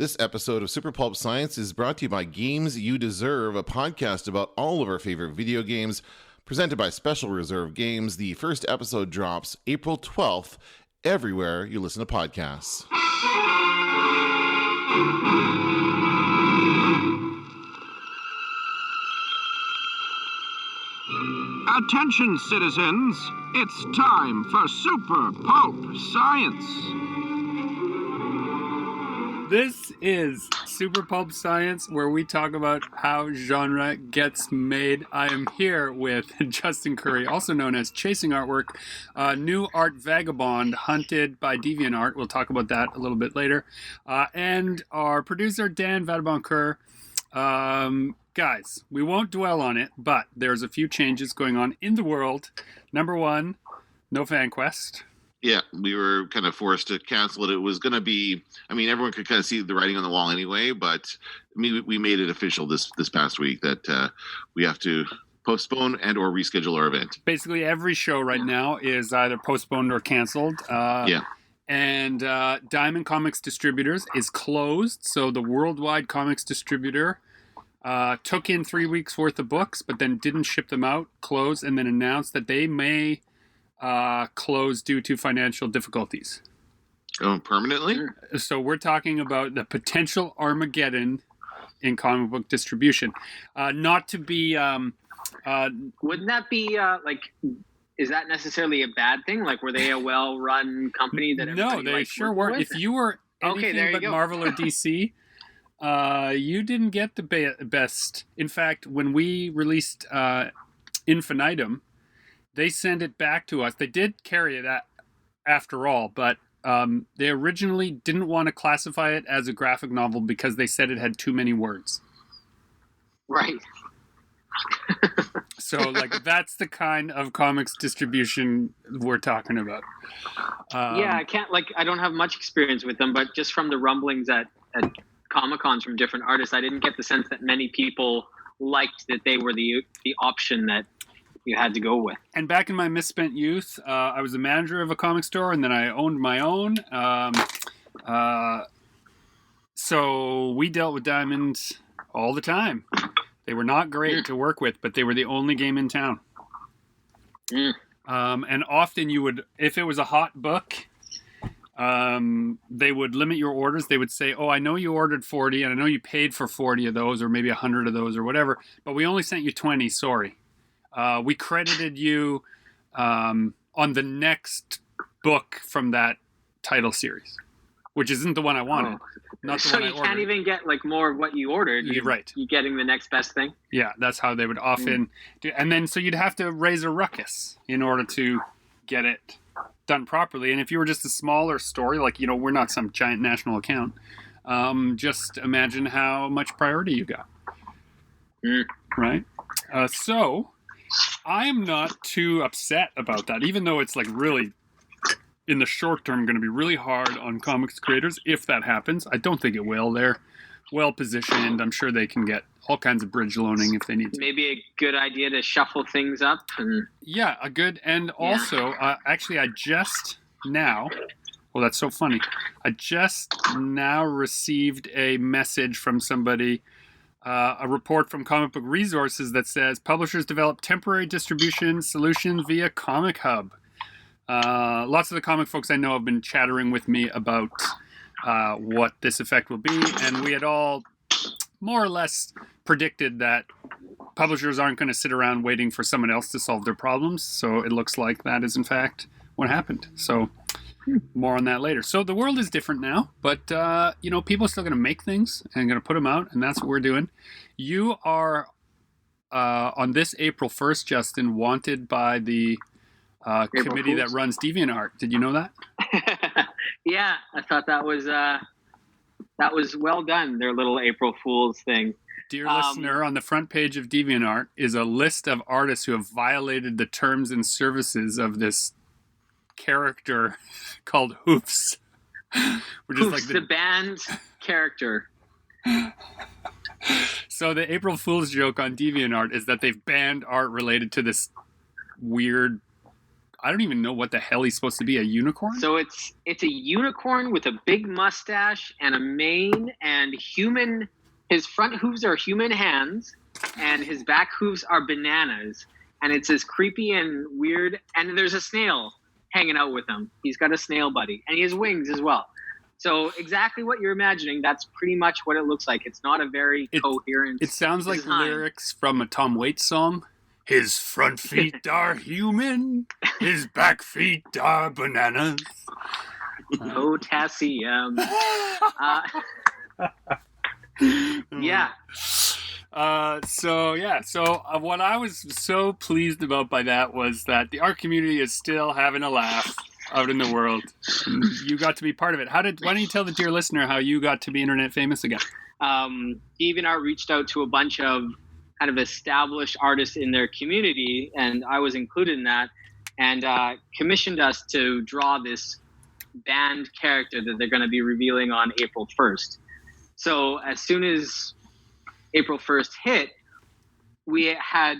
This episode of Super Pulp Science is brought to you by Games You Deserve, a podcast about all of our favorite video games, presented by Special Reserve Games. The first episode drops April 12th, everywhere you listen to podcasts. Attention, citizens! It's time for Super Pulp Science! This is Super Pulp Science, where we talk about how genre gets made. I am here with Justin Curry, also known as Chasing Artwork, new art vagabond hunted by DeviantArt. We'll talk about that a little bit later. And our producer, Dan Vadeboncoeur. Guys, we won't dwell on it, but there's a few changes going on in the world. Number one, no fan quest. Yeah, we were kind of forced to cancel it. It was going to be, I mean, everyone could kind of see the writing on the wall anyway, but I mean, we made it official this past week that we have to postpone and or reschedule our event. Basically, every show right now is either postponed or canceled. And Diamond Comics Distributors is closed, so the worldwide comics distributor took in 3 weeks worth of books, but then didn't ship them out, closed, and then announced that they may close due to financial difficulties. Oh, permanently? So we're talking about the potential Armageddon in comic book distribution. Not to be... Wouldn't that be, is that necessarily a bad thing? Like, were they a well-run company that everybody No, they sure were. With? If you were anything but Marvel or DC... you didn't get the best. In fact, when we released Infinitum, they sent it back to us. They did carry it after all, but they originally didn't want to classify it as a graphic novel because they said it had too many words. Right. So, that's the kind of comics distribution we're talking about. I don't have much experience with them, but just from the rumblings at Comic-Cons from different artists, I didn't get the sense that many people liked that they were the option that you had to go with. And back in my misspent youth, I was a manager of a comic store, and then I owned my own. So we dealt with Diamond all the time. They were not great to work with, but they were the only game in town. And often you would, if it was a hot book, they would limit your orders. They would say, oh, I know you ordered 40 and I know you paid for 40 of those or maybe 100 of those or whatever, but we only sent you 20. Sorry. We credited you on the next book from that title series, which isn't the one I wanted. Not the so one I you ordered. Can't even get more of what you ordered. You're right. You're getting the next best thing. Yeah, that's how they would often do. And then so you'd have to raise a ruckus in order to get it done properly. And if you were just a smaller story, we're not some giant national account, just imagine how much priority you got. Right? So I am not too upset about that, even though it's really in the short term going to be really hard on comics creators if that happens. I don't think it will. They're well positioned. I'm sure they can get all kinds of bridge loaning if they need to. Maybe a good idea to shuffle things up. Yeah, a good. And also, actually, I just now, well, that's so funny. I just now received a message from somebody, a report from Comic Book Resources that says publishers develop temporary distribution solutions via Comic Hub. Lots of the comic folks I know have been chattering with me about what this effect will be, and we had all more or less predicted that publishers aren't going to sit around waiting for someone else to solve their problems, so it looks like that is in fact what happened. So more on that later. So the world is different now, but people are still going to make things and going to put them out, and that's what we're doing. You are on this April 1st, Justin, wanted by the committee that runs DeviantArt. Did you know that? Yeah, I thought that was well done, their little April Fool's thing. Dear listener, on the front page of DeviantArt is a list of artists who have violated the terms and services of this character called Hoofs. Which Hoofs, is the band character. So the April Fool's joke on DeviantArt is that they've banned art related to this weird I don't even know what the hell he's supposed to be. A unicorn? So it's a unicorn with a big mustache and a mane and human. His front hooves are human hands, and his back hooves are bananas. And it's as creepy and weird. And there's a snail hanging out with him. He's got a snail buddy, and he has wings as well. So exactly what you're imagining, that's pretty much what it looks like. It's not a very coherent It sounds like design. lyrics from a Tom Waits song. His front feet are human, his back feet are bananas. Potassium. Yeah. So what I was so pleased about by that was that the art community is still having a laugh out in the world. You got to be part of it. Why don't you tell the dear listener how you got to be internet famous again? DeviantArt reached out to a bunch of kind of established artists in their community, and I was included in that, and commissioned us to draw this band character that they're going to be revealing on April 1st. So as soon as April 1st hit, we had,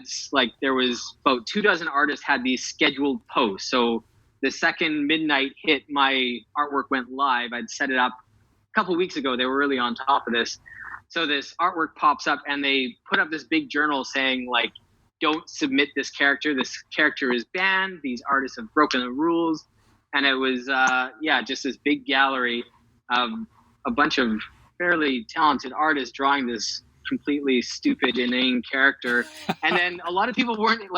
there was about 24 artists had these scheduled posts. So the second midnight hit, my artwork went live. I'd set it up a couple of weeks ago. They were really on top of this. So this artwork pops up, and they put up this big journal saying, don't submit this character. This character is banned. These artists have broken the rules. And it was, just this big gallery of a bunch of fairly talented artists drawing this completely stupid, inane character. And then a lot of people weren't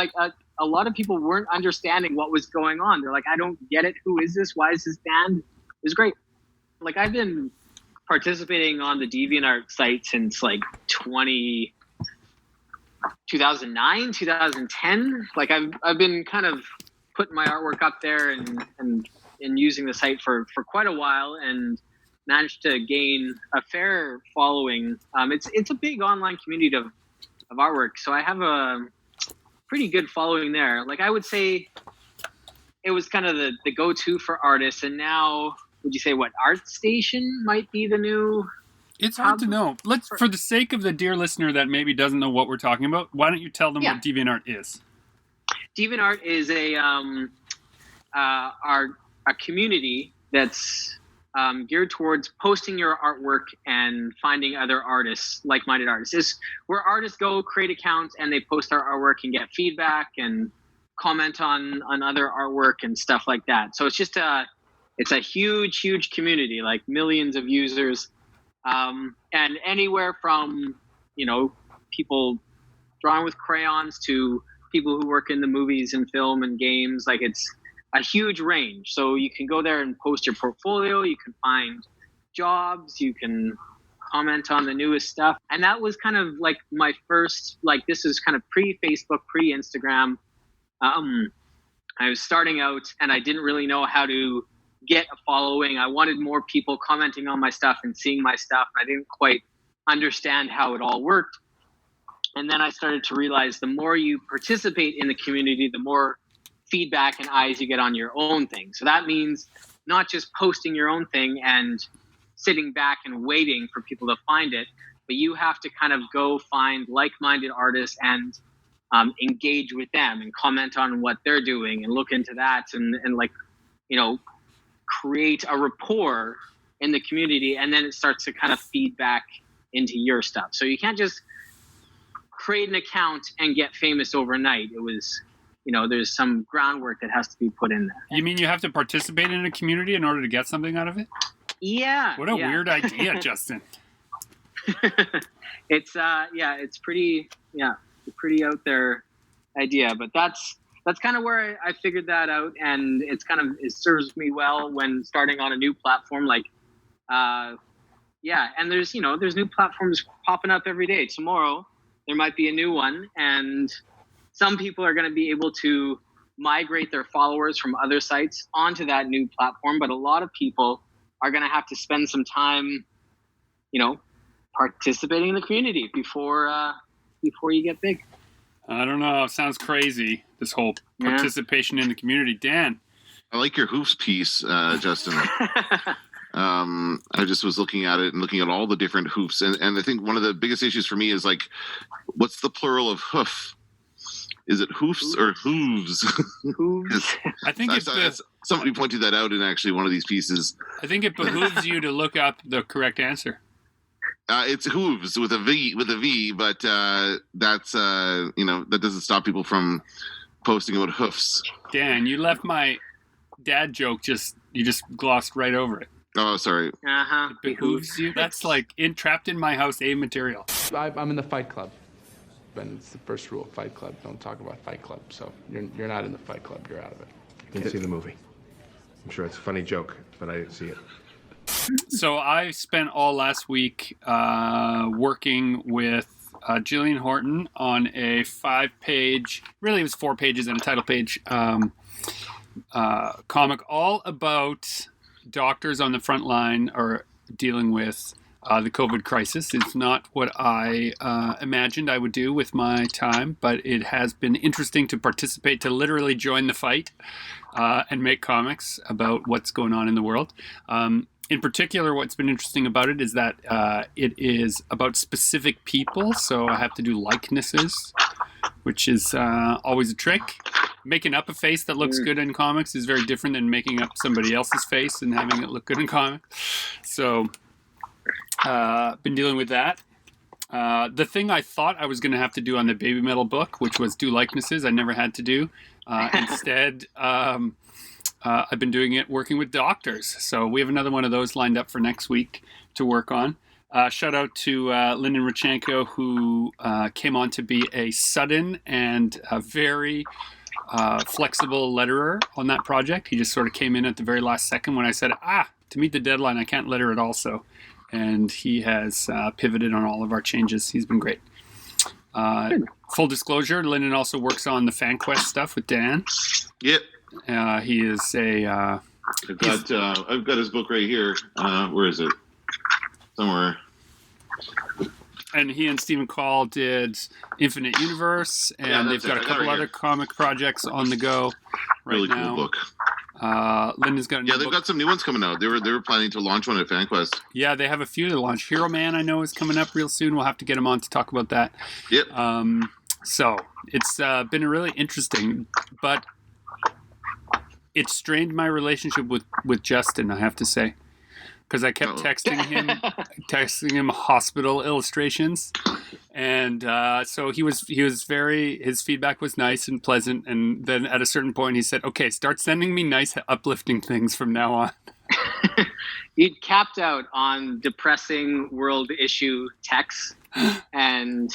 understanding what was going on. They're like, I don't get it. Who is this? Why is this banned? It was great. I've been participating on the DeviantArt site since 2009, 2010. I've been kind of putting my artwork up there and using the site for quite a while, and managed to gain a fair following. It's a big online community of artwork, so I have a pretty good following there. I would say it was kind of the go-to for artists, and now would you say ArtStation might be the new? It's hard to know. For the sake of the dear listener that maybe doesn't know what we're talking about, why don't you tell them what DeviantArt is? DeviantArt is a community that's geared towards posting your artwork and finding other artists, like-minded artists. It's where artists go create accounts and they post their artwork and get feedback and comment on other artwork and stuff like that. So it's just it's a huge community, millions of users, and anywhere from people drawing with crayons to people who work in the movies and film and games. It's a huge range. So you can go there and post your portfolio. You can find jobs. You can comment on the newest stuff. And that was kind of my first, this is kind of pre-Facebook, pre-Instagram. I was starting out and I didn't really know how to get a following. I wanted more people commenting on my stuff and seeing my stuff. I didn't quite understand how it all worked. And then I started to realize the more you participate in the community, the more feedback and eyes you get on your own thing. So that means not just posting your own thing and sitting back and waiting for people to find it, but you have to kind of go find like-minded artists and engage with them and comment on what they're doing and look into that and create a rapport in the community, and then it starts to kind of feed back into your stuff. So you can't just create an account and get famous overnight. It was, there's some groundwork that has to be put in there. You mean you have to participate in a community in order to get something out of it? Yeah. What a weird idea, Justin. It's pretty out there idea, but that's kind of where I figured that out, and it serves me well when starting on a new platform. And there's new platforms popping up every day. Tomorrow there might be a new one, and some people are going to be able to migrate their followers from other sites onto that new platform, but a lot of people are going to have to spend some time, participating in the community before you get big. I don't know. It sounds crazy, this whole participation in the community. Dan? I like your hoofs piece, Justin. I just was looking at it and looking at all the different hoofs. And I think one of the biggest issues for me is what's the plural of hoof? Is it hoofs or hooves? Hooves. I think somebody pointed that out in actually one of these pieces. I think it behooves you to look up the correct answer. It's hooves with a V, but that's that doesn't stop people from posting about hoofs. Dan, you left my dad joke. You just glossed right over it. Oh, sorry. It behooves you. That's like trapped in my house A material. I'm in the Fight Club. And it's the first rule of Fight Club. Don't talk about Fight Club. So you're not in the Fight Club. You're out of it. Didn't see the movie. I'm sure it's a funny joke, but I didn't see it. So I spent all last week working with Jillian Horton on a 5-page, really it was 4 pages and a title page, comic all about doctors on the front line are dealing with the COVID crisis. It's not what I imagined I would do with my time, but it has been interesting to participate, to literally join the fight and make comics about what's going on in the world. In particular, what's been interesting about it is that it is about specific people, so I have to do likenesses, which is always a trick. Making up a face that looks good in comics is very different than making up somebody else's face and having it look good in comics. So been dealing with that. The thing I thought I was going to have to do on the Baby Metal book, which was do likenesses, I never had to do. Instead, I've been doing it working with doctors. So we have another one of those lined up for next week to work on. Shout out to Lyndon Rachenko, who came on to be a sudden and a very flexible letterer on that project. He just sort of came in at the very last second when I said, to meet the deadline, I can't letter it also. And he has pivoted on all of our changes. He's been great. Full disclosure, Lyndon also works on the FanQuest stuff with Dan. Yep. He is a... I've got his book right here. Where is it? Somewhere. And he and Stephen Call did Infinite Universe, and they've got a couple other comic projects on the go right really now. Cool book. Lyndon's got a new they've got some new ones coming out. They were planning to launch one at FanQuest. Yeah, they have a few to launch. Hero Man, I know, is coming up real soon. We'll have to get him on to talk about that. Yep. So it's been really interesting, but it strained my relationship with Justin, I have to say, because I kept texting him hospital illustrations, and so he was his feedback was nice and pleasant, and then at a certain point he said, "Okay, start sending me nice, uplifting things from now on." You'd capped out on depressing world issue texts, and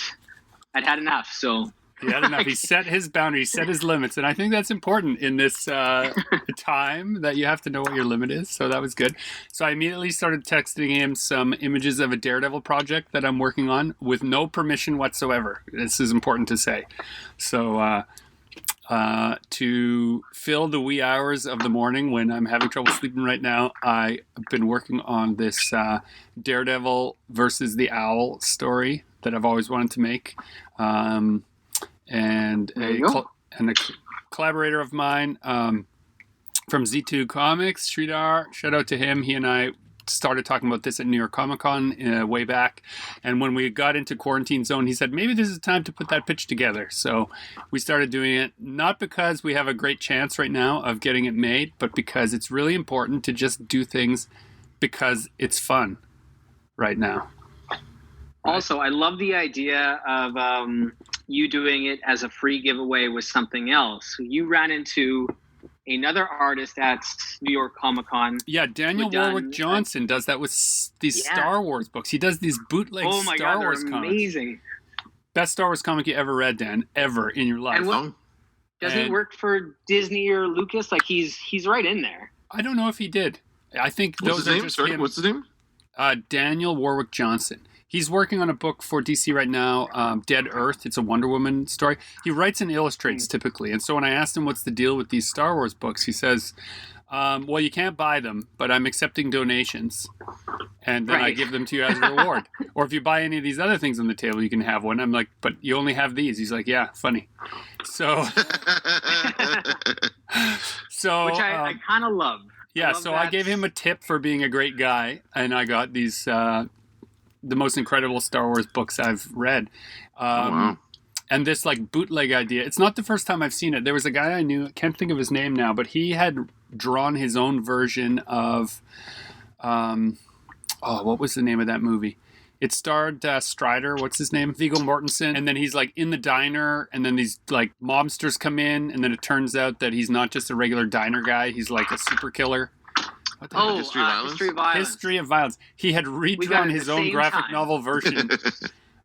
I'd had enough. So he had enough. He set his boundaries, set his limits, and I think that's important in this time, that you have to know what your limit is. So that was good. So I immediately started texting him some images of a Daredevil project that I'm working on with no permission whatsoever. This is important to say. So to fill the wee hours of the morning when I'm having trouble sleeping right now, I've been working on this Daredevil versus the Owl story that I've always wanted to make. And a collaborator of mine from Z2 Comics, Sridhar, shout out to him. He and I started talking about this at New York Comic Con way back. And when we got into Quarantine Zone, he said, maybe this is time to put that pitch together. So we started doing it, not because we have a great chance right now of getting it made, but because it's really important to just do things because it's fun right now. Also, I love the idea of you doing it as a free giveaway with something else. You ran into another artist at New York Comic Con. Yeah, Daniel Warwick Johnson does that with these Star Wars books. He does these bootleg Star Wars comics. Amazing. Best Star Wars comic you ever read, Dan, ever in your life. Does he work for Disney or Lucas? Like he's right in there. I don't know if he did. I think those are just him. What's his name? Daniel Warwick Johnson. He's working on a book for DC right now, Dead Earth. It's a Wonder Woman story. He writes and illustrates typically. And so when I asked him what's the deal with these Star Wars books, he says, well, you can't buy them, but I'm accepting donations. And then I give them to you as a reward. Or if you buy any of these other things on the table, you can have one. I'm like, but you only have these. He's like, yeah, funny. So, Which I kind of love. Yeah, so I gave him a tip for being a great guy, and I got these... the most incredible Star Wars books I've read. Wow. And this like bootleg idea, it's not the first time I've seen it. There was a guy I knew, I can't think of his name now, but he had drawn his own version of, what was the name of that movie? It starred Strider, what's his name? Viggo Mortensen. And then he's like in the diner, and then these like mobsters come in, and then it turns out that he's not just a regular diner guy, he's like a super killer. History of Violence? History of Violence. History of Violence. He had redrawn his own graphic novel version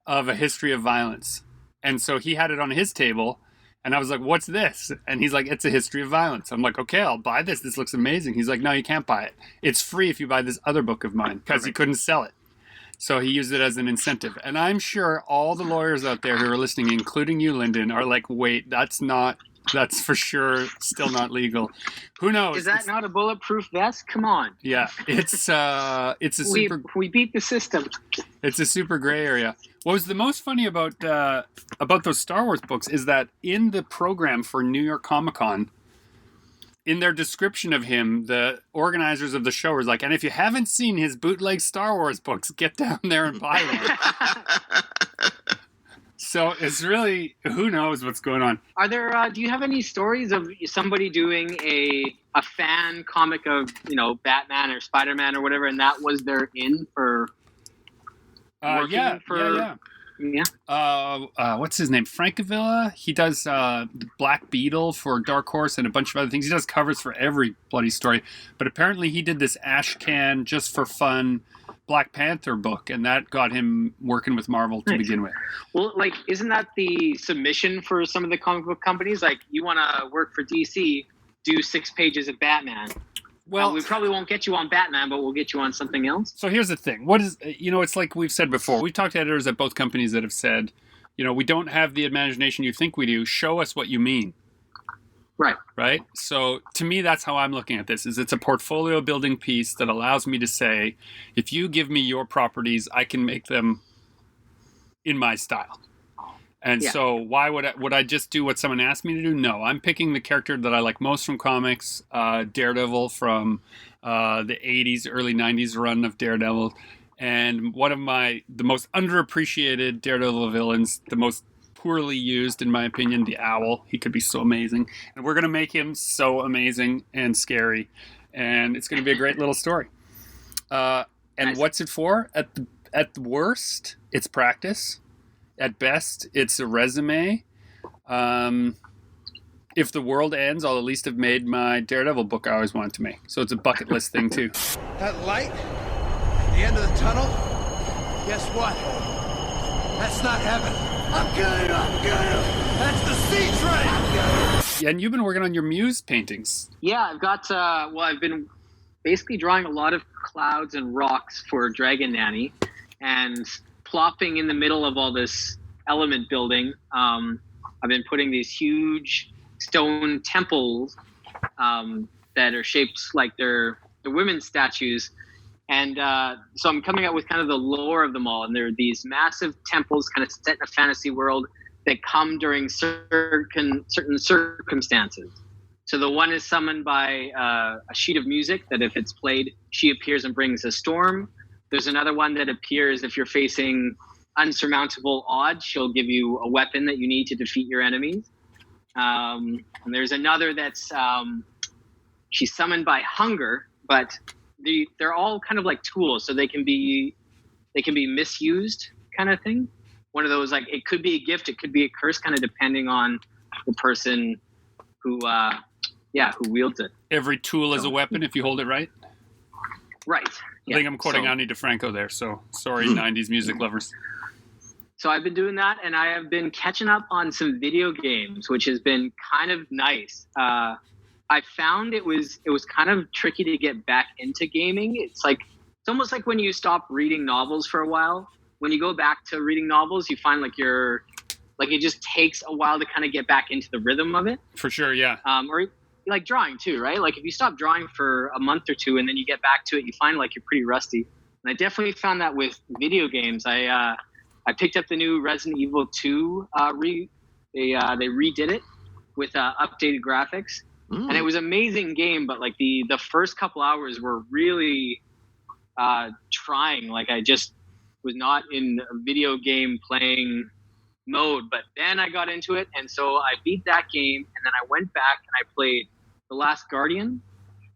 of A History of Violence. And so he had it on his table, and I was like, what's this? And he's like, it's A History of Violence. I'm like, okay, I'll buy this. This looks amazing. He's like, no, you can't buy it. It's free if you buy this other book of mine, because he couldn't sell it. So he used it as an incentive. And I'm sure all the lawyers out there who are listening, including you, Lyndon, are like, wait, that's for sure still not legal. Who knows? Is that not a bulletproof vest? Come on. Yeah, it's a super. We beat the system. It's a super gray area. What was the most funny about those Star Wars books is that in the program for New York Comic Con, in their description of him, the organizers of the show were like, and if you haven't seen his bootleg Star Wars books, get down there and buy one. So it's really, who knows what's going on. Are there, do you have any stories of somebody doing a fan comic of, Batman or Spider-Man or whatever, and that was their in for Yeah. What's his name? Francavilla. He does the Black Beetle for Dark Horse and a bunch of other things. He does covers for every bloody story. But apparently he did this Ashcan just for fun Black Panther book, and that got him working with Marvel to begin with. Well, like, isn't that the submission for some of the comic book companies? Like, you want to work for DC, do 6 pages of Batman. Well, we probably won't get you on Batman, but we'll get you on something else. So here's the thing. What is, it's like we've said before. We've talked to editors at both companies that have said, we don't have the imagination you think we do. Show us what you mean. Right. So to me, that's how I'm looking at this. Is it's a portfolio building piece that allows me to say, if you give me your properties, I can make them in my style. And so why would I just do what someone asked me to do? No, I'm picking the character that I like most from comics, Daredevil from the 80s, early 90s run of Daredevil. And one of the most underappreciated Daredevil villains, the most poorly used, in my opinion, the Owl. He could be so amazing. And we're going to make him so amazing and scary. And it's going to be a great little story. And nice. What's it for? At the worst, it's practice. At best, it's a resume. If the world ends, I'll at least have made my Daredevil book I always wanted to make. So it's a bucket list thing, too. That light at the end of the tunnel, guess what? That's not heaven. I'm getting you. That's the sea train. Yeah, and you've been working on your Muse paintings. Yeah, I've got, I've been basically drawing a lot of clouds and rocks for Dragon Nanny, and plopping in the middle of all this element building. I've been putting these huge stone temples that are shaped like they're women's statues. And so I'm coming up with kind of the lore of them all. And there are these massive temples kind of set in a fantasy world that come during certain circumstances. So the one is summoned by a sheet of music that if it's played, she appears and brings a storm. There's another one that appears if you're facing unsurmountable odds. She'll give you a weapon that you need to defeat your enemies. And there's another that's she's summoned by hunger, but they're all kind of like tools, so they can be misused, kind of thing. One of those, like, it could be a gift, it could be a curse, kind of depending on the person who wields it. Every tool is a weapon if you hold it right. Right. I think I'm quoting Ani DeFranco there, so sorry, 90s music lovers. So I've been doing that, and I have been catching up on some video games, which has been kind of nice. I found it was kind of tricky to get back into gaming. It's almost like when you stop reading novels for a while. When you go back to reading novels, you find it just takes a while to kind of get back into the rhythm of it. For sure, yeah. Or like drawing too, right? Like if you stop drawing for a month or two and then you get back to it, you find like you're pretty rusty. And I definitely found that with video games. I picked up the new Resident Evil 2 they redid it with updated graphics. And it was an amazing game, but like the first couple hours were really trying. Like I just was not in a video game playing mode. But then I got into it, and so I beat that game, and then I went back and I played The Last Guardian.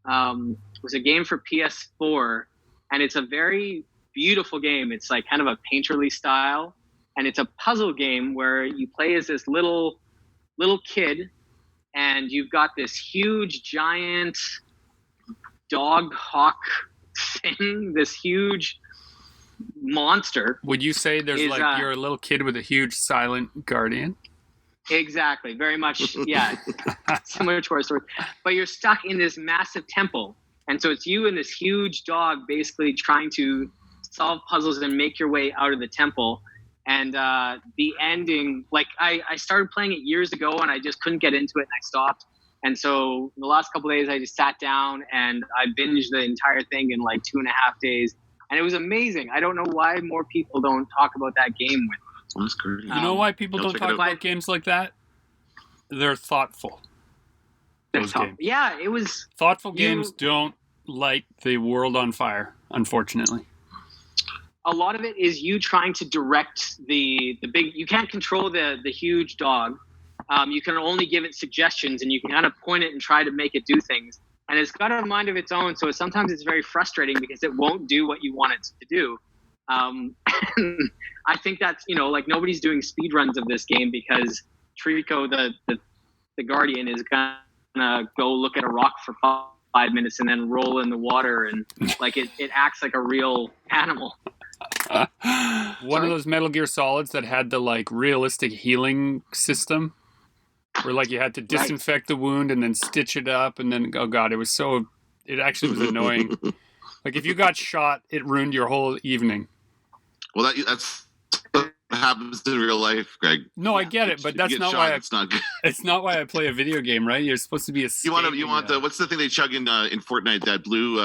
It was a game for PS4, and it's a very beautiful game. It's like kind of a painterly style, and it's a puzzle game where you play as this little kid, and you've got this huge giant dog hawk thing, this huge monster. Would you say there's you're a little kid with a huge silent guardian? Exactly, very much, yeah, similar to our story. But you're stuck in this massive temple, and so it's you and this huge dog basically trying to solve puzzles and make your way out of the temple. And the ending, like I started playing it years ago, and I just couldn't get into it, and I stopped. And so the last couple of days, I just sat down and I binged the entire thing in like 2.5 days, and it was amazing. I don't know why more people don't talk about that game with. That's great. You know why people don't talk about games like that? They're thoughtful. Those games. Yeah, it was... Thoughtful games don't light the world on fire, unfortunately. A lot of it is you trying to direct the big... You can't control the huge dog. You can only give it suggestions, and you can kind of point it and try to make it do things. And it's got a mind of its own, so sometimes it's very frustrating because it won't do what you want it to do. I think that's, like nobody's doing speed runs of this game because Trico, the Guardian, is gonna go look at a rock for 5 minutes and then roll in the water, and like it acts like a real animal. One of those Metal Gear Solids that had the like realistic healing system, where like you had to disinfect the wound and then stitch it up, and then it actually was annoying. Like if you got shot, it ruined your whole evening. Well, that's what happens in real life, Greg. No, I get it, but that's not why it's not good. It's not why I play a video game, right? You're supposed to be a. You want the what's the thing they chug in Fortnite? That blue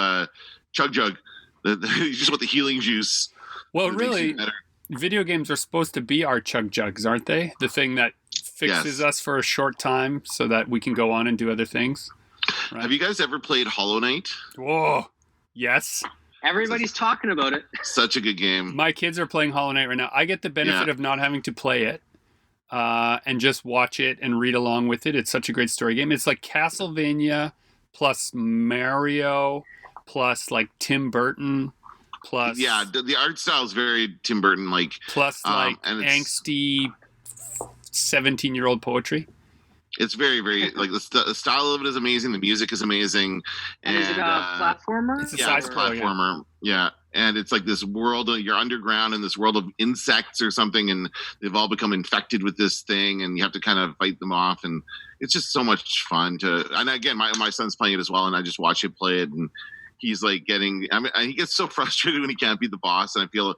chug jug. You just want the healing juice. Well, really, video games are supposed to be our chug jugs, aren't they? The thing that fixes us for a short time so that we can go on and do other things. Right? Have you guys ever played Hollow Knight? Whoa, yes. Everybody's talking about it. Such a good game. My kids are playing Hollow Knight right now. I get the benefit of not having to play it and just watch it and read along with it. It's such a great story game. It's like Castlevania plus Mario plus like Tim Burton plus... Yeah, the art style is very Tim Burton-like. Plus like angsty 17-year-old poetry. It's very, very, like, the style of it is amazing. The music is amazing. And is it a platformer? It's a side platformer. Yeah. And it's like this world, you're underground in this world of insects or something, and they've all become infected with this thing, and you have to kind of fight them off. And it's just so much fun and again, my son's playing it as well, and I just watch him play it, and he's like he gets so frustrated when he can't beat the boss, and I feel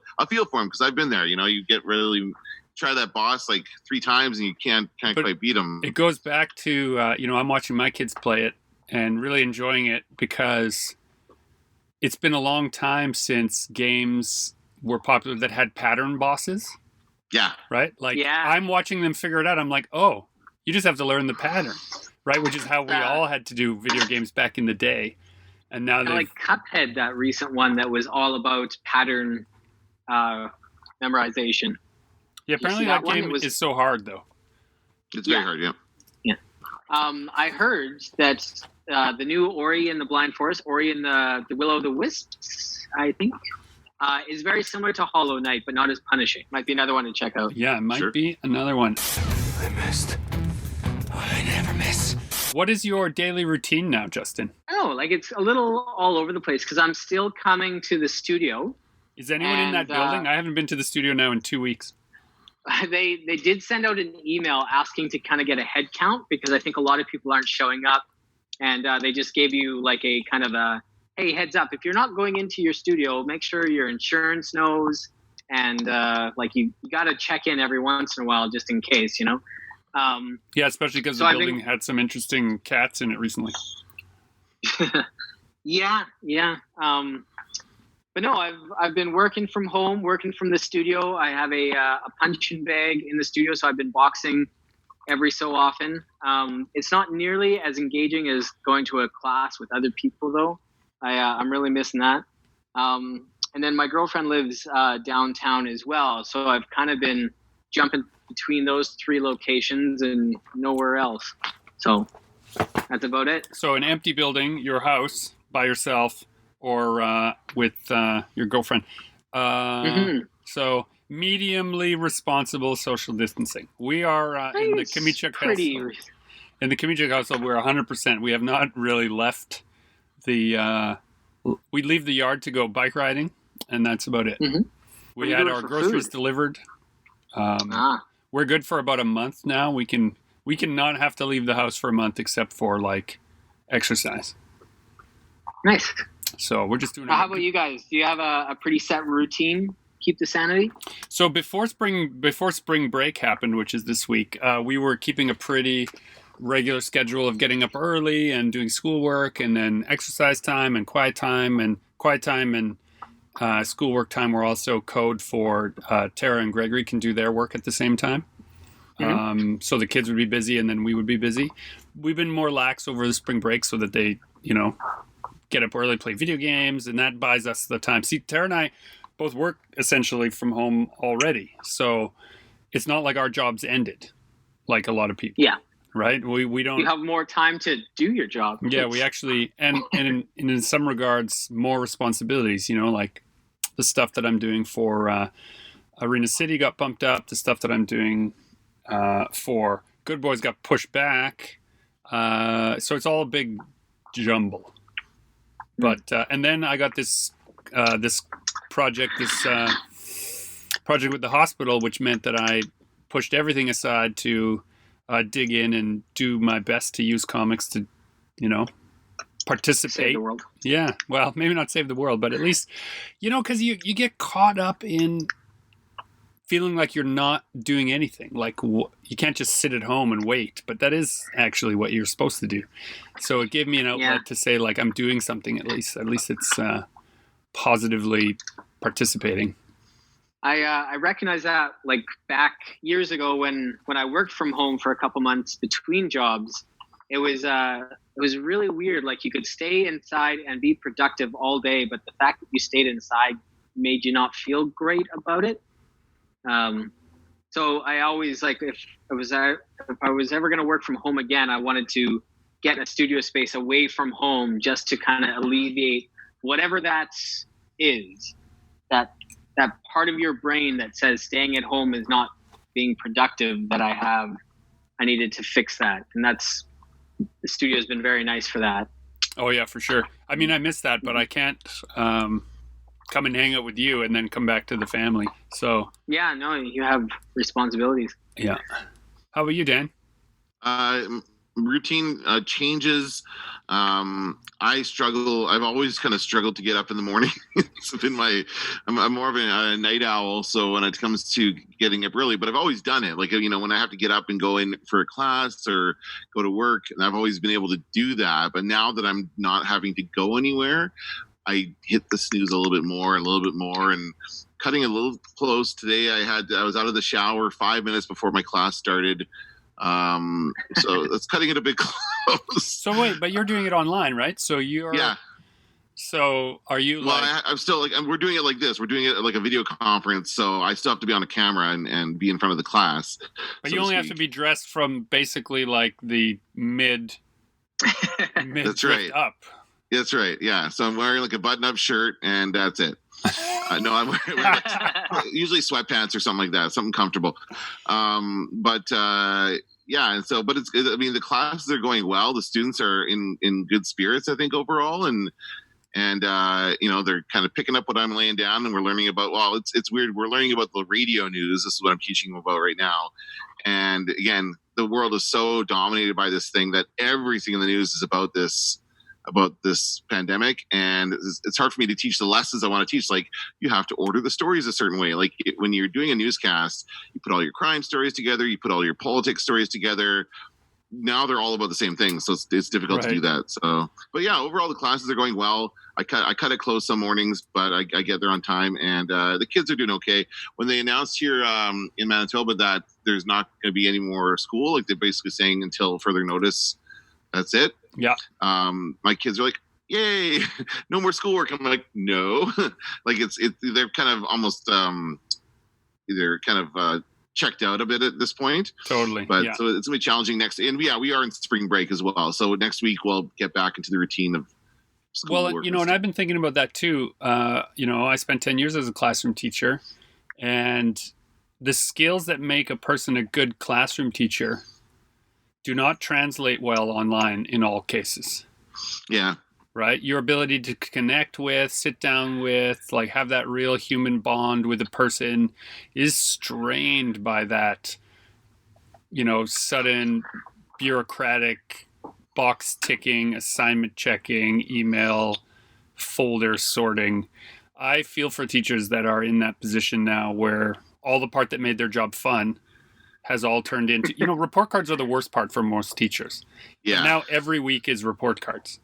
for him because I've been there, you get really... try that boss like 3 times and you can't quite beat him. It goes back to I'm watching my kids play it and really enjoying it because it's been a long time since games were popular that had pattern bosses. Yeah. Right? Like I'm watching them figure it out. I'm like, oh, you just have to learn the pattern, right? Which is how we all had to do video games back in the day. And now like Cuphead, that recent one that was all about pattern memorization. Yeah, apparently that game is so hard, though. It's very hard, yeah. Yeah. I heard that the new Ori and the Blind Forest, Ori and the Will o' the Wisps, I think, is very similar to Hollow Knight, but not as punishing. Might be another one to check out. Yeah, it might be another one. I missed. I never miss. What is your daily routine now, Justin? Oh, like it's a little all over the place because I'm still coming to the studio. Is anyone in that building? I haven't been to the studio now in 2 weeks. They did send out an email asking to kind of get a head count because I think a lot of people aren't showing up, and they just gave you like a kind of a, hey, heads up, if you're not going into your studio, make sure your insurance knows, and like you got to check in every once in a while just in case, Yeah, especially because the building had some interesting cats in it recently. Yeah. But no, I've been working from home, working from the studio. I have a punching bag in the studio, so I've been boxing every so often. It's not nearly as engaging as going to a class with other people, though. I'm really missing that. And then my girlfriend lives downtown as well, so I've kind of been jumping between those 3 locations and nowhere else. So that's about it. So an empty building, your house by yourself, or with your girlfriend. So mediumly responsible social distancing. We are in the Kamichuk household. In the Kamichuk household, we're 100%. We have not really left the. We leave the yard to go bike riding, and that's about it. We had our groceries delivered. We're good for about a month now. We can not have to leave the house for a month except for like exercise. Nice. So we're just doing. How about you guys? Do you have a pretty set routine? Keep the sanity. So before spring break happened, which is this week, we were keeping a pretty regular schedule of getting up early and doing schoolwork, and then exercise time and quiet time and schoolwork time were also code for Tara and Gregory can do their work at the same time. So the kids would be busy and then we would be busy. We've been more lax over the spring break so that they, get up early, play video games, and that buys us the time. See, Tara and I both work essentially from home already. So it's not like our jobs ended like a lot of people. Yeah. Right? We don't. You have more time to do your job. Yeah, we actually, and in some regards, more responsibilities, like the stuff that I'm doing for Arena City got bumped up. The stuff that I'm doing for Good Boys got pushed back. So it's all a big jumble. But, and then I got this project with the hospital, which meant that I pushed everything aside to dig in and do my best to use comics to, participate. Save the world. Yeah. Well, maybe not save the world, but at least, because you get caught up in feeling like you're not doing anything. Like you can't just sit at home and wait, but that is actually what you're supposed to do. So it gave me an outlet to say, like, I'm doing something at least. At least it's positively participating. I recognize that like back years ago when I worked from home for a couple months between jobs, it was really weird. Like you could stay inside and be productive all day, but the fact that you stayed inside made you not feel great about it. So I always like if I was ever going to work from home again, I wanted to get a studio space away from home just to kind of alleviate whatever that is. That part of your brain that says staying at home is not being productive that I needed to fix that. And the studio has been very nice for that. Oh yeah, for sure. I mean, I miss that, but I can't come and hang out with you and then come back to the family. So yeah, no, you have responsibilities. Yeah. How about you, Dan? Routine changes. I struggle. I've always kind of struggled to get up in the morning. It's been I'm more of a night owl. So when it comes to getting up early, but I've always done it. Like, when I have to get up and go in for a class or go to work, and I've always been able to do that. But now that I'm not having to go anywhere, I hit the snooze a little bit more, and cutting a little close. Today I was out of the shower 5 minutes before my class started. So that's cutting it a bit close. So wait, but you're doing it online, right? So you're So are you I'm still we're doing it like this. We're doing it like a video conference. So I still have to be on a camera and be in front of the class. But you only have to be dressed from basically like the mid That's right. up. That's right. Yeah. So I'm wearing like a button-up shirt, and that's it. No, I'm wearing usually sweatpants or something like that, something comfortable. Yeah. And so, but the classes are going well. The students are in good spirits, I think, overall, and they're kind of picking up what I'm laying down, and we're learning about. Well, it's weird. We're learning about the radio news. This is what I'm teaching them about right now. And again, the world is so dominated by this thing that everything in the news is about this pandemic, and it's hard for me to teach the lessons I want to teach. Like, you have to order the stories a certain way. Like when you're doing a newscast, you put all your crime stories together, you put all your politics stories together. Now they're all about the same thing, so it's difficult to do that. So, but yeah, overall the classes are going well. I cut it close some mornings, but I get there on time, and the kids are doing okay. When they announced here in Manitoba that there's not going to be any more school, like they're basically saying until further notice, that's it. Yeah. My kids are like, yay, no more schoolwork. I'm like, no. Like they're kind of almost they're kind of checked out a bit at this point. Totally. But yeah. so it's gonna be challenging next. And yeah, we are in spring break as well. So next week we'll get back into the routine of school Well, work you know, and I've been thinking about that too. You know, I spent 10 years as a classroom teacher, and the skills that make a person a good classroom teacher do not translate well online in all cases. Yeah. Right? Your ability to connect with, sit down with, like have that real human bond with a person is strained by that, you know, sudden bureaucratic box ticking, assignment checking, email, folder sorting. I feel for teachers that are in that position now where all the part that made their job fun has all turned into, you know, report cards are the worst part for most teachers. Yeah. And now every week is report cards.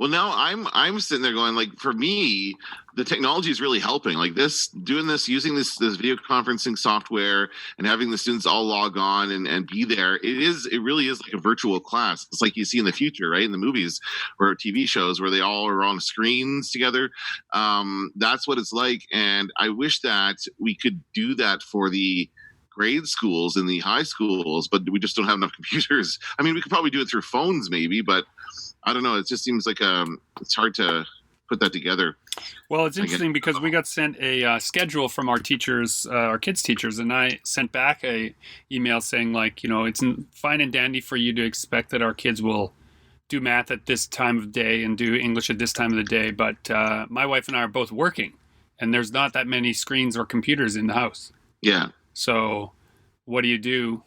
Well, now I'm sitting there going, like, for me, the technology is really helping. Like using this video conferencing software and having the students all log on and be there. It really is like a virtual class. It's like you see in the future, right? In the movies or TV shows where they all are on screens together. That's what it's like. And I wish that we could do that for the grade schools and the high schools, but we just don't have enough computers. I mean, we could probably do it through phones maybe, but I don't know. It just seems like it's hard to put that together. Well, it's interesting because we got sent a schedule from our teachers, our kids' teachers, and I sent back a email saying, like, you know, it's fine and dandy for you to expect that our kids will do math at this time of day and do English at this time of the day, but my wife and I are both working, and there's not that many screens or computers in the house. Yeah. So what do you do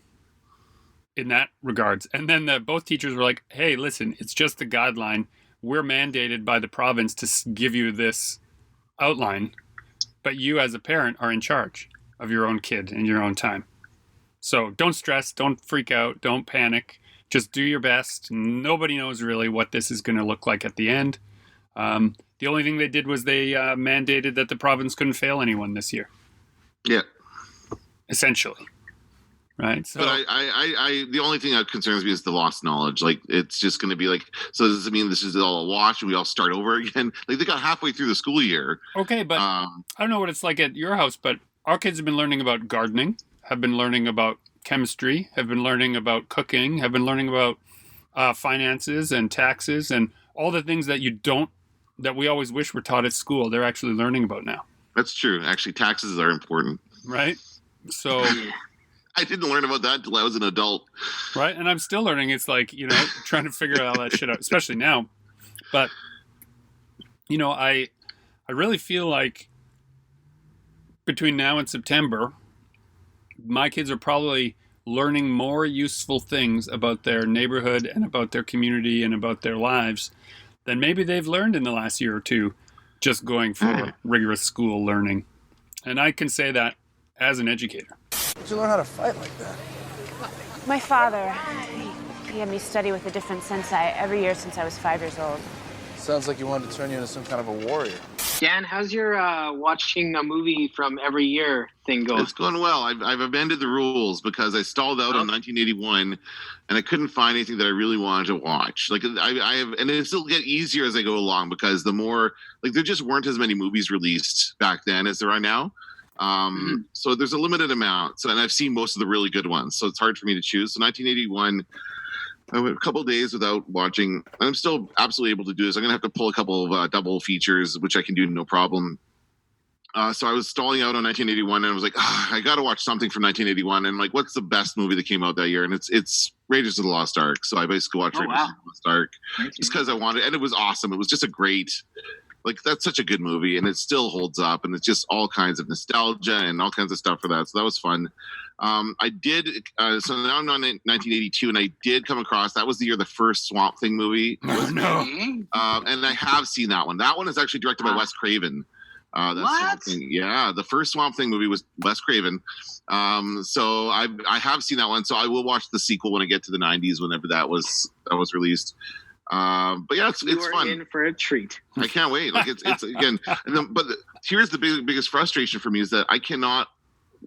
in that regards? And then both teachers were like, hey, listen, it's just the guideline. We're mandated by the province to give you this outline, but you as a parent are in charge of your own kid and your own time. So don't stress, don't freak out, don't panic. Just do your best. Nobody knows really what this is going to look like at the end. The only thing they did was they mandated that the province couldn't fail anyone this year. Yeah. Essentially, right? So, but I the only thing that concerns me is the lost knowledge. Like, it's just going to be like, so does it mean this is all a wash and we all start over again? Like, they got halfway through the school year. Okay, but I don't know what it's like at your house, but our kids have been learning about gardening, have been learning about chemistry, have been learning about cooking, have been learning about finances and taxes and all the things that that we always wish were taught at school. They're actually learning about now. That's true. Actually, taxes are important. Right? So I didn't learn about that until I was an adult. Right. And I'm still learning. It's like, you know, trying to figure all that shit out, especially now. But, you know, I really feel like between now and September, my kids are probably learning more useful things about their neighborhood and about their community and about their lives than maybe they've learned in the last year or two, just going for rigorous school learning. And I can say that as an educator. Did you learn how to fight like that? My father, he had me study with a different sensei every year since I was 5 years old. Sounds like you wanted to turn you into some kind of a warrior. Dan, how's your watching a movie from every year thing going? It's going well. I've amended the rules because I stalled out on 1981 and I couldn't find anything that I really wanted to watch. Like, I have, and it'll still get easier as I go along because the more, like, there just weren't as many movies released back then as there are now. So there's a limited amount. So, and I've seen most of the really good ones. So it's hard for me to choose. So 1981, I went a couple of days without watching. I'm still absolutely able to do this. I'm going to have to pull a couple of double features, which I can do no problem. So I was stalling out on 1981 and I was like, I got to watch something from 1981. And like, what's the best movie that came out that year? And it's Raiders of the Lost Ark. So I basically watched Raiders of the Lost Ark just because I wanted, and it was awesome. It was just a great, like, that's such a good movie and it still holds up and it's just all kinds of nostalgia and all kinds of stuff for that. So that was fun. I did, so now I'm on 1982 and I did come across, that was the year the first Swamp Thing movie was made. And I have seen that one. That one is actually directed by Wes Craven. What? Yeah, the first Swamp Thing movie was Wes Craven. So I have seen that one. So I will watch the sequel when I get to the 90s, whenever that was released. But yeah, it's fun. In for a treat. I can't wait. Like, it's again. Here's the biggest frustration for me is that I cannot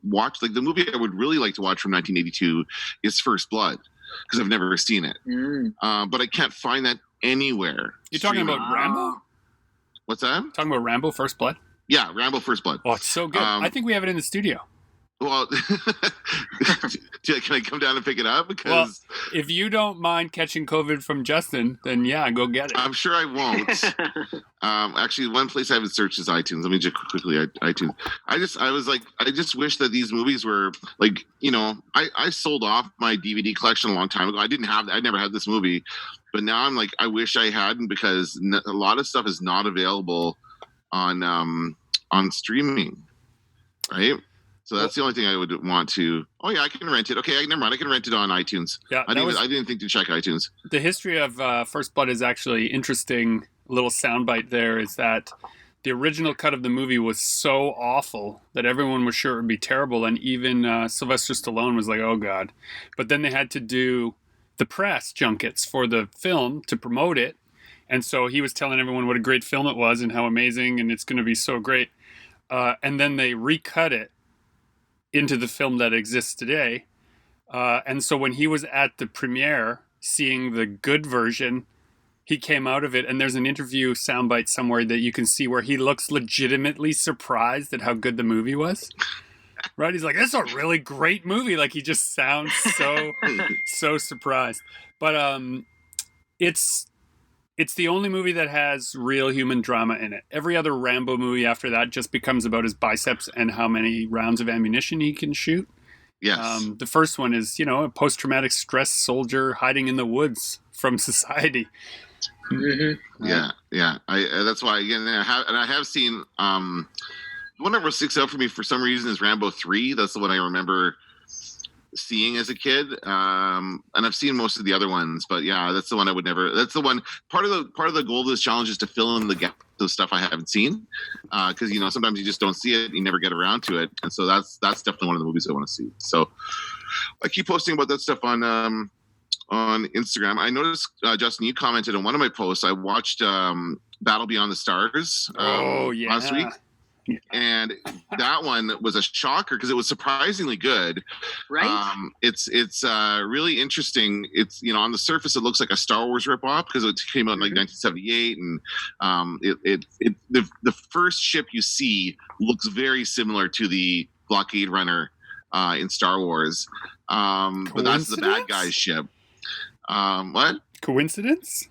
watch, like, the movie I would really like to watch from 1982 is First Blood because I've never seen it. But I can't find that anywhere. You're talking about Rambo? What's that? Talking about Rambo First Blood? Yeah, Rambo First Blood. Oh, it's so good. I think we have it in the studio. Well, can I come down and pick it up? Because Well, if you don't mind catching COVID from Justin, then yeah, go get it. I'm sure I won't. Actually, one place I haven't searched is iTunes. Let me check quickly. iTunes. I just wish that these movies were like, I sold off my DVD collection a long time ago. I never had this movie, but now I'm like, I wish I hadn't, because a lot of stuff is not available on streaming, right? So that's the only thing I would want to. Oh yeah, I can rent it. Okay, never mind. I can rent it on iTunes. Yeah, I didn't think to check iTunes. The history of First Blood is actually interesting. A little soundbite there is that the original cut of the movie was so awful that everyone was sure it would be terrible, and even Sylvester Stallone was like, "Oh God!" But then they had to do the press junkets for the film to promote it, and so he was telling everyone what a great film it was and how amazing and it's going to be so great. And then they recut it into the film that exists today. And so when he was at the premiere seeing the good version, he came out of it, and there's an interview soundbite somewhere that you can see where he looks legitimately surprised at how good the movie was. Right? He's like, "That's a really great movie." Like, he just sounds so surprised. But it's the only movie that has real human drama in it. Every other Rambo movie after that just becomes about his biceps and how many rounds of ammunition he can shoot. Yes. The first one is, a post-traumatic stress soldier hiding in the woods from society. Mm-hmm. Yeah. That's why, again, I have seen the one that sticks out for me for some reason is Rambo 3. That's the one I remember seeing as a kid, and I've seen most of the other ones, but yeah, that's the one I would never. That's the one. Part of the goal of this challenge is to fill in the gap of stuff I haven't seen, because sometimes you just don't see it, you never get around to it, and so that's definitely one of the movies I want to see. So I keep posting about that stuff on Instagram. I noticed, Justin, you commented on one of my posts. I watched Battle Beyond the Stars last week. And that one was a shocker because it was surprisingly good. Right. It's really interesting. It's, on the surface it looks like a Star Wars ripoff because it came out in like 1978, and the first ship you see looks very similar to the blockade runner in Star Wars. But that's the bad guy's ship. What? Coincidence?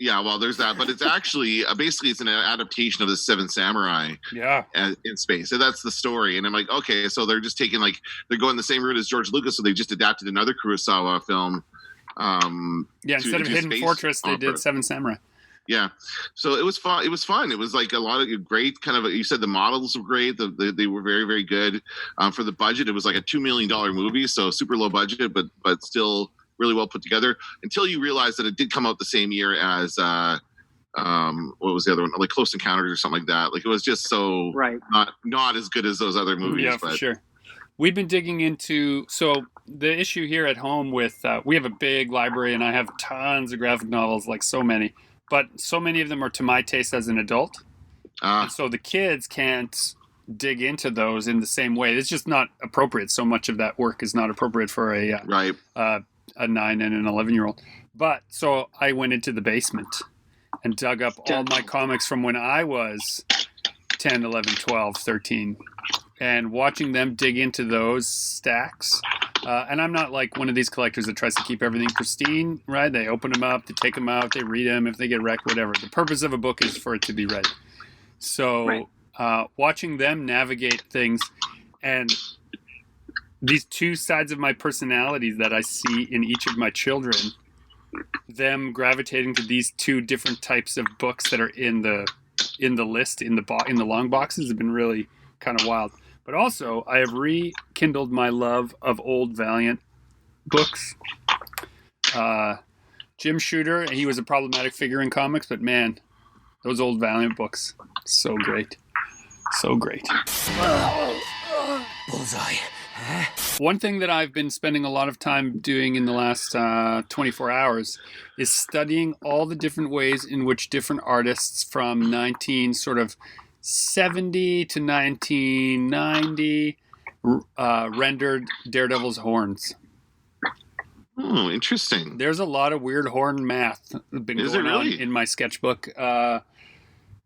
Yeah, well, there's that, but it's actually basically it's an adaptation of the Seven Samurai. Yeah, in space. So that's the story, and I'm like, okay, so they're just taking they're going the same route as George Lucas, so they just adapted another Kurosawa film. Instead of Hidden Fortress, they did Seven Samurai. Yeah, so it was fun. It was like a lot of great kind of. You said the models were great. They were very, very good. For the budget, it was like a $2 million movie, so super low budget, but still really well put together, until you realize that it did come out the same year as what was the other one, like Close Encounters or something like that. Like, it was just so not as good as those other movies. Yeah, for sure. We've been digging into, so the issue here at home with we have a big library, and I have tons of graphic novels, like so many, but so many of them are to my taste as an adult, and so the kids can't dig into those in the same way. It's just not appropriate. So much of that work is not appropriate for a 9 and an 11-year-old. But so I went into the basement and dug up all my comics from when I was 10, 11, 12, 13, and watching them dig into those stacks. And I'm not like one of these collectors that tries to keep everything pristine, right? They open them up, they take them out, they read them. If they get wrecked, whatever. The purpose of a book is for it to be read. So watching them navigate things, and these two sides of my personalities that I see in each of my children, them gravitating to these two different types of books that are in the list in the long boxes, have been really kind of wild. But also, I have rekindled my love of old Valiant books. Jim Shooter, he was a problematic figure in comics, but man, those old Valiant books, so great, so great. Bullseye. One thing that I've been spending a lot of time doing in the last 24 hours is studying all the different ways in which different artists from 1970 to 1990 rendered Daredevil's horns. Oh, interesting. There's a lot of weird horn math been going on in my sketchbook.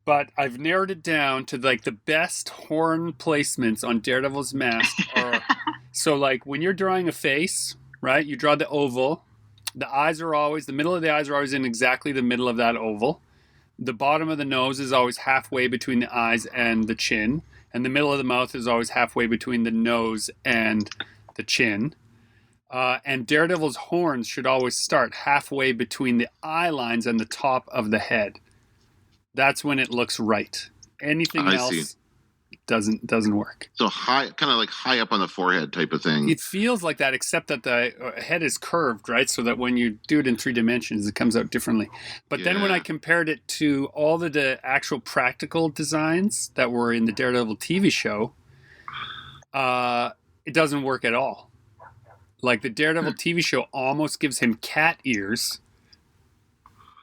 But I've narrowed it down to like the best horn placements on Daredevil's mask So like when you're drawing a face, right? You draw the oval. The middle of the eyes are always in exactly the middle of that oval. The bottom of the nose is always halfway between the eyes and the chin. And the middle of the mouth is always halfway between the nose and the chin. And Daredevil's horns should always start halfway between the eye lines and the top of the head. That's when it looks right. Anything else doesn't work. So high, kind of like high up on the forehead type of thing. It feels like that, except that the head is curved, right? So that when you do it in 3 dimensions, it comes out differently. But then when I compared it to all the actual practical designs that were in the Daredevil TV show, it doesn't work at all. Like the Daredevil TV show almost gives him cat ears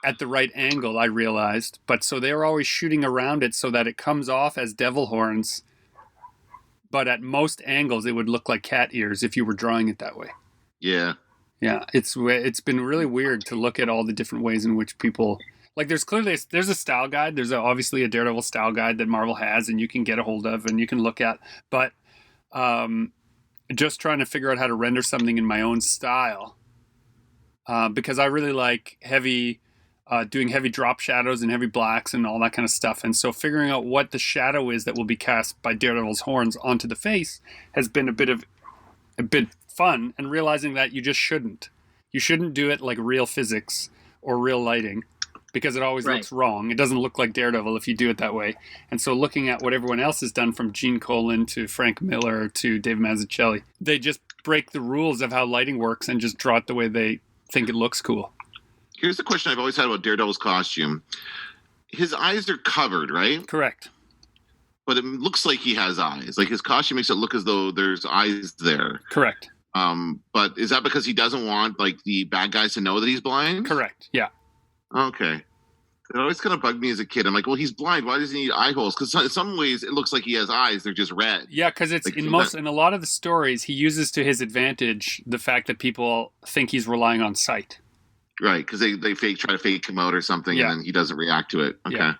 at the right angle, I realized. But so they were always shooting around it so that it comes off as devil horns. But at most angles, it would look like cat ears if you were drawing it that way. Yeah. Yeah, it's been really weird to look at all the different ways in which people... Like there's a style guide. There's obviously a Daredevil style guide that Marvel has and you can get a hold of and you can look at. But just trying to figure out how to render something in my own style. Because I really like doing heavy drop shadows and heavy blacks and all that kind of stuff. And so figuring out what the shadow is that will be cast by Daredevil's horns onto the face has been a bit fun, and realizing that you just shouldn't. You shouldn't do it like real physics or real lighting because it always looks wrong. It doesn't look like Daredevil if you do it that way. And so looking at what everyone else has done, from Gene Colan to Frank Miller to Dave Mazzucchelli, they just break the rules of how lighting works and just draw it the way they think it looks cool. Here's the question I've always had about Daredevil's costume. His eyes are covered, right? Correct. But it looks like he has eyes. Like his costume makes it look as though there's eyes there. Correct. But is that because he doesn't want like the bad guys to know that he's blind? Correct. Yeah. Okay. It always kind of bugged me as a kid. I'm like, well, he's blind. Why does he need eye holes? Because in some ways it looks like he has eyes. They're just red. Yeah, because it's like, in a lot of the stories, he uses to his advantage the fact that people think he's relying on sight. Right, because they try to fake him out or something, and then he doesn't react to it. Okay.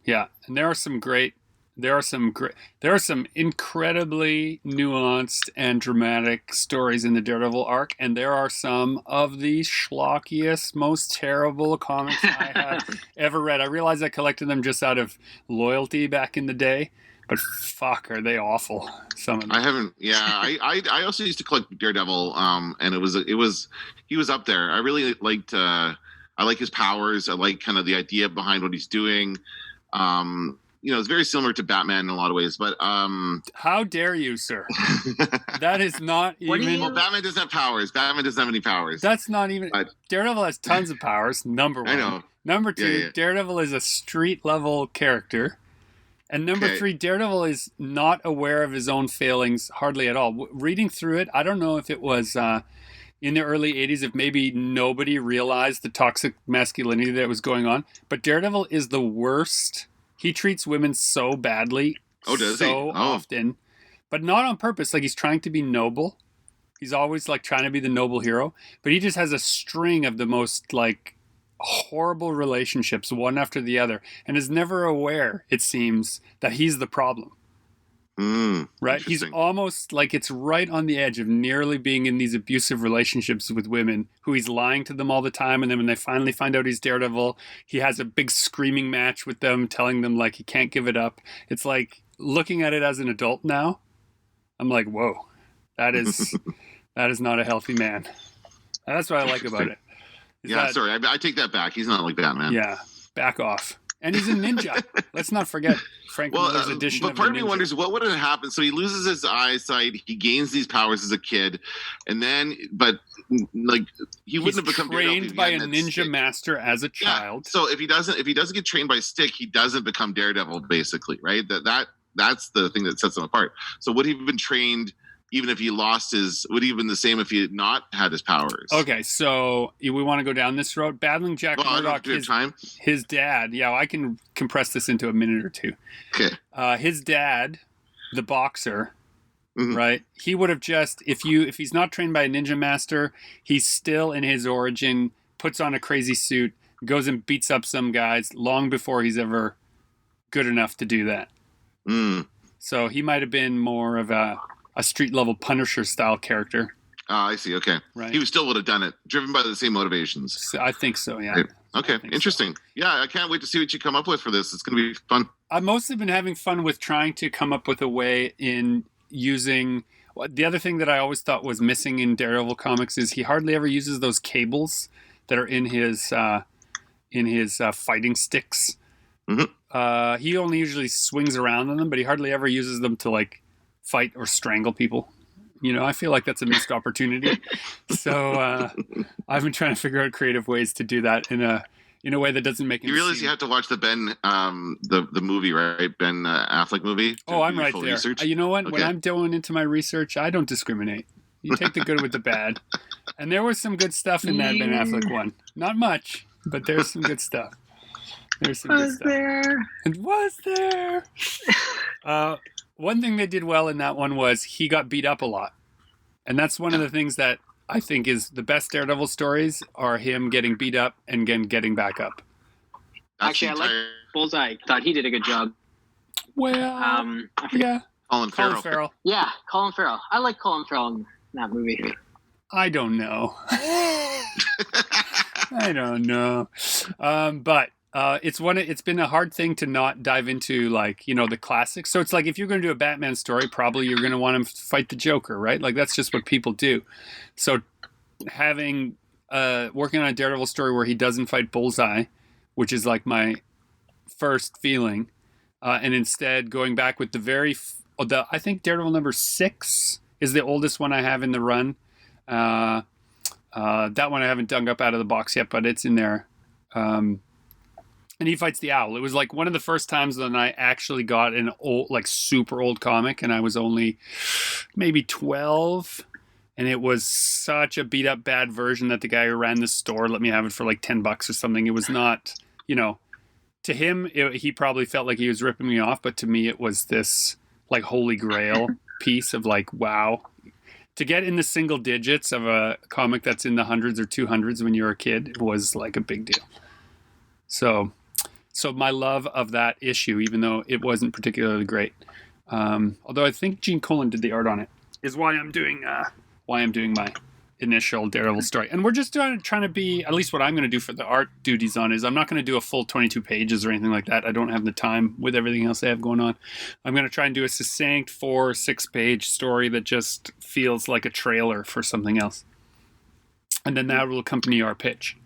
Yeah. And there are some incredibly nuanced and dramatic stories in the Daredevil arc, and there are some of the schlockiest, most terrible comics I have ever read. I realize I collected them just out of loyalty back in the day, but fuck, are they awful? Some of them. I haven't. Yeah, I also used to collect Daredevil, and he was up there. I really liked. I like his powers. I like kind of the idea behind what he's doing. It's very similar to Batman in a lot of ways. But how dare you, sir? That is not even. Well, Batman doesn't have powers. Batman doesn't have any powers. That's not even. Daredevil has tons of powers. Number one. I know. Number two, Daredevil is a street level character. And number 3, Daredevil is not aware of his own failings hardly at all. Reading through it, I don't know if it was in the early 80s, if maybe nobody realized the toxic masculinity that was going on. But Daredevil is the worst. He treats women so badly. Oh, does he? Often. But not on purpose. Like, he's trying to be noble. He's always, like, trying to be the noble hero. But he just has a string of the most, like, horrible relationships, one after the other, and is never aware, it seems, that he's the problem. Right? He's almost like it's right on the edge of nearly being in these abusive relationships with women who he's lying to them all the time, and then when they finally find out he's Daredevil, he has a big screaming match with them, telling them like he can't give it up. It's like, looking at it as an adult now, I'm like, whoa, that is not a healthy man. And that's what I like about it. Sorry, I take that back. He's not like Batman. Yeah, back off. And he's a ninja. Let's not forget Frank Miller's edition of the ninja. But part of me wonders, what would have happened? So he loses his eyesight. He gains these powers as a kid, and then, but like he wouldn't have become trained by a ninja master as a child. Yeah. So if he doesn't get trained by Stick, he doesn't become Daredevil, basically, right? That's the thing that sets him apart. So would he have been trained? Even if he would he have been the same if he had not had his powers? Okay, so we want to go down this road. Battling Jack Murdock, his dad. Yeah, I can compress this into a minute or two. Okay. His dad, the boxer, right? He would have just, if he's not trained by a ninja master, he's still in his origin, puts on a crazy suit, goes and beats up some guys long before he's ever good enough to do that. So he might have been more of a a street level Punisher style character. I see. Okay. Right. He still would have done it, driven by the same motivations. So I think so, yeah. Right. Okay, interesting. So. Yeah, I can't wait to see what you come up with for this. It's going to be fun. I've mostly been having fun with trying to come up with a way in using... The other thing that I always thought was missing in Daredevil comics is he hardly ever uses those cables that are in his fighting sticks. Mm-hmm. He only usually swings around on them, but he hardly ever uses them to like fight or strangle people. You know, I feel like that's a missed opportunity. So I've been trying to figure out creative ways to do that in a way that doesn't make. You realize you have to watch the Ben the movie, right? Ben Affleck movie. Oh, I'm right there. Research. You know what? Okay. When I'm going into my research, I don't discriminate. You take the good with the bad. And there was some good stuff in that Ben Affleck one. Not much, but there's some good stuff. There's some good stuff. It was there. One thing they did well in that one was he got beat up a lot. And that's one of the things that I think is the best Daredevil stories are him getting beat up and getting back up. Actually, I like Bullseye. Thought he did a good job. Well, yeah. Colin Farrell. Yeah, Colin Farrell. I like Colin Farrell in that movie. I don't know. I don't know. But it's been a hard thing to not dive into, like, you know, the classics. So it's like if you're going to do a Batman story, probably you're going to want him to fight the Joker, right? Like that's just what people do. So having working on a Daredevil story where he doesn't fight Bullseye, which is like my first feeling, and instead going back with I think Daredevil number 6 is the oldest one I have in the run. That one I haven't dug up out of the box yet, but it's in there. And he fights the Owl. It was like one of the first times that I actually got an old, like super old comic, and I was only maybe 12. And it was such a beat up bad version that the guy who ran the store let me have it for like $10 or something. It was not, you know, to him, he probably felt like he was ripping me off. But to me, it was this like holy grail piece of like, wow. To get in the single digits of a comic that's in the hundreds or 200s when you're a kid was like a big deal. So my love of that issue, even though it wasn't particularly great, although I think Gene Colan did the art on it, is why I'm doing my initial Daredevil story. And we're just trying to be, at least what I'm going to do for the art duties on is I'm not going to do a full 22 pages or anything like that. I don't have the time with everything else I have going on. I'm going to try and do a succinct 4 or 6 page story that just feels like a trailer for something else. And then that will accompany our pitch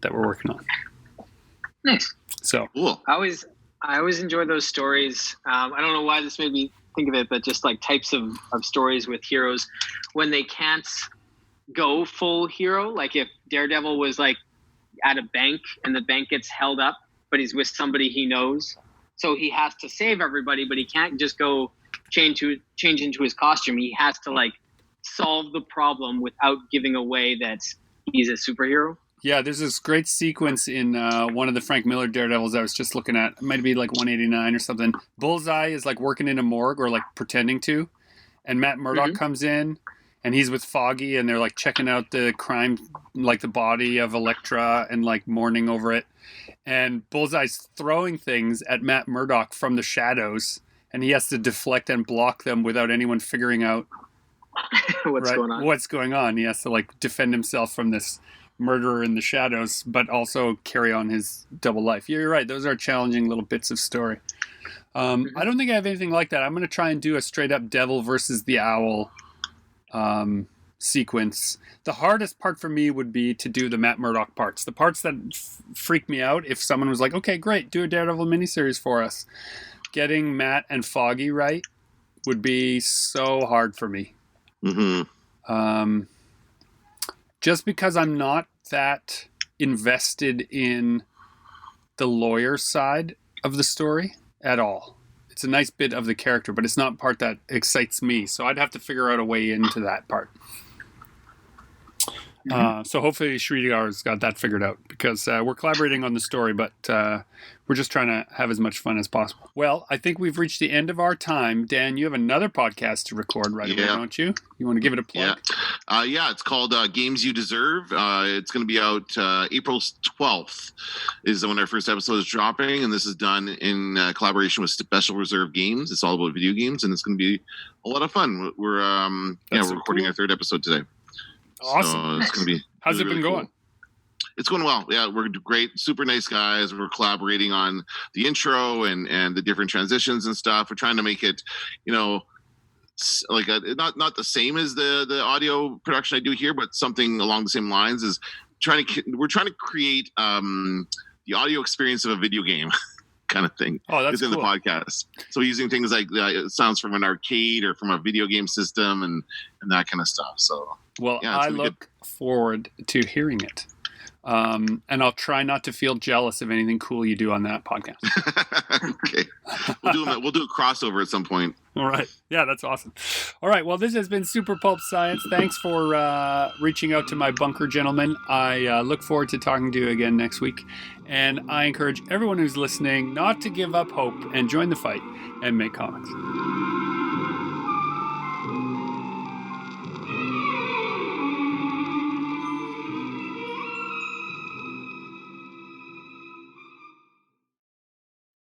that we're working on. Nice. So cool. I always enjoy those stories. I don't know why this made me think of it, but just like types of stories with heroes when they can't go full hero. Like if Daredevil was like at a bank and the bank gets held up, but he's with somebody he knows, so he has to save everybody, but he can't just go change into his costume. He has to like solve the problem without giving away that he's a superhero. Yeah, there's this great sequence in one of the Frank Miller Daredevils I was just looking at. It might be like 189 or something. Bullseye is like working in a morgue or like pretending to. And Matt Murdock comes in and he's with Foggy and they're like checking out the crime, like the body of Elektra and like mourning over it. And Bullseye's throwing things at Matt Murdock from the shadows and he has to deflect and block them without anyone figuring out what's going on. He has to like defend himself from this murderer in the shadows, but also carry on his double life. You're right. Those are challenging little bits of story. I don't think I have anything like that. I'm going to try and do a straight up Devil versus the Owl sequence. The hardest part for me would be to do the Matt Murdock parts. The parts that freak me out if someone was like, okay, great, do a Daredevil miniseries for us. Getting Matt and Foggy right would be so hard for me. Just because I'm not that invested in the lawyer side of the story at all. It's a nice bit of the character, but it's not part that excites me. So I'd have to figure out a way into that part. So hopefully Sridhar's got that figured out because we're collaborating on the story, but we're just trying to have as much fun as possible. Well, I think we've reached the end of our time. Dan, you have another podcast to record right away, don't you? You want to give it a plug? Yeah, it's called Games You Deserve. It's going to be out April 12th is when our first episode is dropping, and this is done in collaboration with Special Reserve Games. It's all about video games, and it's going to be a lot of fun. We're we're recording our third episode today. Awesome. So it's going to be. How's really, it been really going? Cool. It's going well. Yeah, we're great. Super nice guys. We're collaborating on the intro and the different transitions and stuff. We're trying to make it, like not the same as the audio production I do here, but something along the same lines. Is we're trying to create the audio experience of a video game. Kind of thing within the podcast. So using things like sounds from an arcade or from a video game system and that kind of stuff. So I look forward to hearing it. And I'll try not to feel jealous of anything cool you do on that podcast. Okay. We'll do a crossover at some point. All right. Yeah, that's awesome. All right. Well, this has been Super Pulp Science. Thanks for reaching out to my bunker gentleman. I look forward to talking to you again next week. And I encourage everyone who's listening not to give up hope and join the fight and make comics.